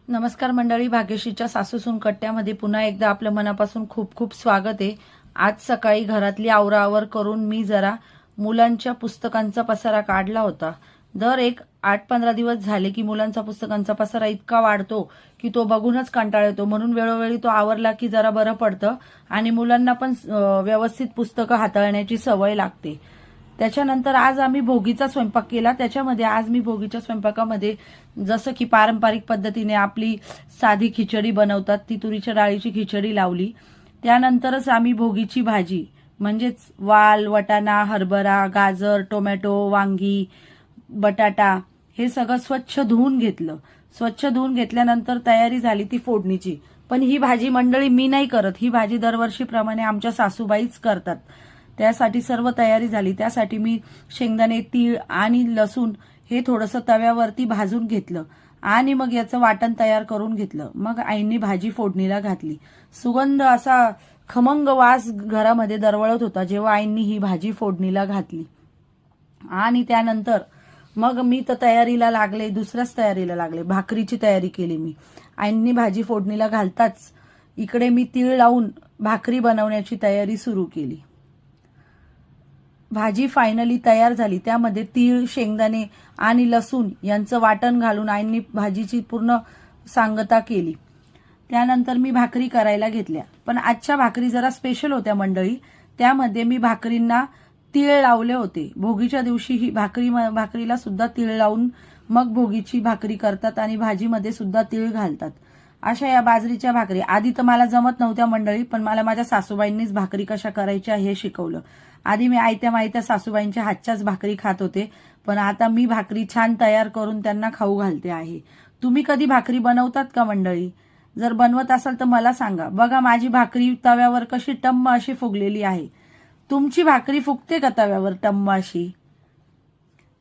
नमस्कार मंडळी, भाग्यश्रीच्या सासूसून कट्ट्यामध्ये पुन्हा एकदा आपलं मनापासून खूप खूप स्वागत आहे। आज सकाळी घरातली आवराआवर करून मी जरा मुलांच्या पुस्तकांचा पसारा काढला होता। दर एक 8-15 दिवस झाले की मुलांचा पुस्तकांचा पसारा इतका वाढतो की तो बघूनच कंटाळा येतो, म्हणून वेळोवेळी तो आवरला की जरा बरं पडतं आणि मुलांना पण व्यवस्थित पुस्तकं हाताळण्याची सवय लागते। त्याच्यानंतर आज आम्ही भोगीचा स्वयंपाक केला। त्याच्यामध्ये आज मी भोगीच्या स्वयंपाकामध्ये जसं की पारंपरिक पद्धतीने आपली साधी खिचडी बनवतात ती तुरीच्या डाळीची खिचडी लावली। त्यानंतरच आम्ही भोगीची भाजी म्हणजेच वाल, वटाणा, हरभरा, गाजर, टोमॅटो, वांगी, बटाटा हे सगळं स्वच्छ धुवून घेतलं। स्वच्छ धुवून घेतल्यानंतर तयारी झाली ती फोडणीची। पण ही भाजी मंडळी मी नाही करत, ही भाजी दरवर्षीप्रमाणे आमच्या सासूबाईच करतात। त्यासाठी सर्व तयारी झाली। त्यासाठी मी शेंगदाणे, तीळ आणि लसूण हे थोडंसं तव्यावरती भाजून घेतलं आणि मग याचं वाटण तयार करून घेतलं। मग आईंनी भाजी फोडणीला घातली। सुगंध असा खमंग वास घरामध्ये दरवळत होता जेव्हा आईंनी ही भाजी फोडणीला घातली। आणि त्यानंतर मग मी तर तयारीला लागले, दुसऱ्याच तयारीला लागले, भाकरीची तयारी केली मी। आईंनी भाजी फोडणीला घालताच इकडे मी तीळ लावून भाकरी बनवण्याची तयारी सुरू केली। भाजी फायनली तयार झाली। त्यामध्ये तीळ, शेंगदाणे आणि लसूण यांचं वाटण घालून आईंनी भाजीची पूर्ण सांगता केली। त्यानंतर मी भाकरी करायला घेतल्या। पण आजच्या भाकरी जरा स्पेशल होत्या मंडळी। त्यामध्ये मी भाकरींना तीळ लावले होते। भोगीच्या दिवशी ही भाकरीला सुद्धा तीळ लावून मग भोगीची भाकरी करतात आणि भाजीमध्ये सुद्धा तीळ घालतात। अशा या बाजरीच्या भाकरी आधी तर मला जमत नव्हत्या मंडळी, पण मला माझ्या सासूबाईंनीच भाकरी कशा करायच्या हे शिकवलं। आधी मी आयत्या मायत्या सासूबाईंच्या हातच्याच भाकरी खात होते, पण आता मी भाकरी छान तयार करून त्यांना खाऊ घालते आहे। तुम्ही कधी भाकरी बनवतात का मंडळी? जर बनवत असाल तर मला सांगा। बघा माझी भाकरी तव्यावर कशी टम्म अशी फुगलेली आहे। तुमची भाकरी फुगते का तव्यावर टम्म अशी?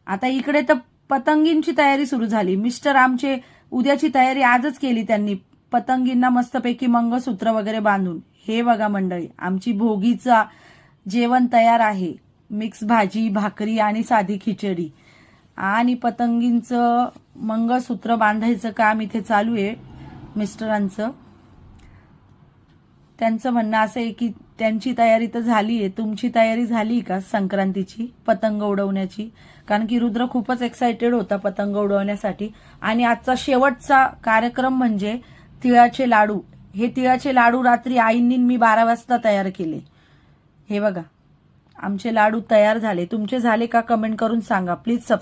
आता इकडे तर पतंगींची तयारी सुरू झाली। मिस्टर आमचे उद्याची तयारी आजच केली त्यांनी, पतंगींना मस्तपैकी मंगळसूत्र वगैरे बांधून। हे बघा मंडळी, आमची भोगीचा जेवण तयार आहे। मिक्स भाजी, भाकरी आणि साधी खिचडी आणि पतंगींचं मंगळसूत्र बांधायचं काम इथे चालू आहे मिस्टरांचं। त्यांचं म्हणणं असं आहे की त्यांची तयारी तर झाली आहे, तुमची तयारी झाली का संक्रांतीची पतंग उडवण्याची? कारण की रुद्र खूपच एक्साइटेड होता पतंग उडवण्यासाठी। आणि आजचा शेवटचा कार्यक्रम म्हणजे तिळाचे लाडू। हे तिळाचे लाडू रात्री आईंनी मी 12 वाजता तयार केले। हे बघा आमचे लाडू तयार झाले। तुमचे झाले का? कमेंट करून सांगा प्लीज। सबस्क्राईब